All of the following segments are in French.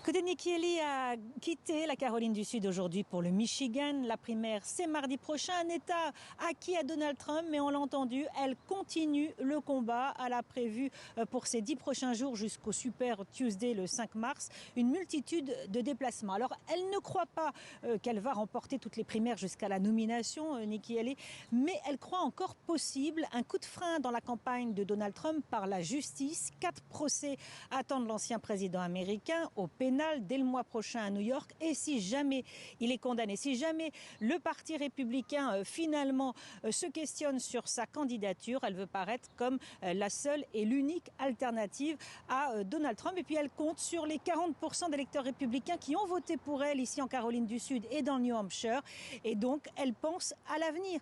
Écoutez, Nikki Haley a quitté la Caroline du Sud aujourd'hui pour le Michigan. La primaire, c'est mardi prochain. Un État acquis à Donald Trump, mais on l'a entendu, elle continue le combat. Elle a prévu pour ces 10 prochains jours jusqu'au Super Tuesday le 5 mars une multitude de déplacements. Alors, elle ne croit pas qu'elle va remporter toutes les primaires jusqu'à la nomination, Nikki Haley, mais elle croit encore possible un coup de frein dans la campagne de Donald Trump par la justice. 4 procès attendent l'ancien président américain au pénal dès le mois prochain à New York. Et si jamais il est condamné, si jamais le Parti républicain finalement se questionne sur sa candidature, elle veut paraître comme la seule et l'unique alternative à Donald Trump. Et puis elle compte sur les 40% d'électeurs républicains qui ont voté pour elle ici en Caroline du Sud et dans le New Hampshire. Et donc elle pense à l'avenir.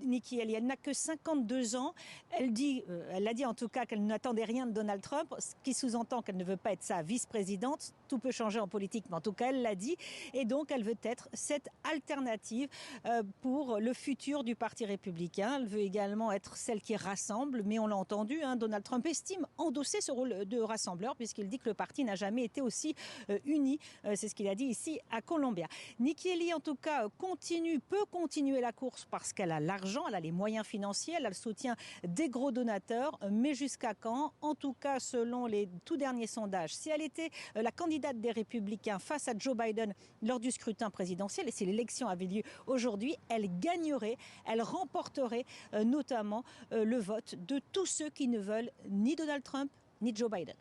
Nikki Haley, elle n'a que 52 ans. Elle a dit en tout cas qu'elle n'attendait rien de Donald Trump, ce qui sous-entend qu'elle ne veut pas être sa vice-présidente. Tout peut changer en politique, mais en tout cas, elle l'a dit. Et donc, elle veut être cette alternative pour le futur du Parti républicain. Elle veut également être celle qui rassemble, mais on l'a entendu, Donald Trump estime endosser ce rôle de rassembleur, puisqu'il dit que le parti n'a jamais été aussi uni. C'est ce qu'il a dit ici à Columbia. Nikki Haley, en tout cas, peut continuer la course parce qu'elle a l'argent, elle a les moyens financiers, elle a le soutien des gros donateurs. Mais jusqu'à quand? En tout cas, selon les tout derniers sondages, si elle était la candidate des Républicains face à Joe Biden lors du scrutin présidentiel, et si l'élection avait lieu aujourd'hui, elle gagnerait, elle remporterait notamment le vote de tous ceux qui ne veulent ni Donald Trump ni Joe Biden.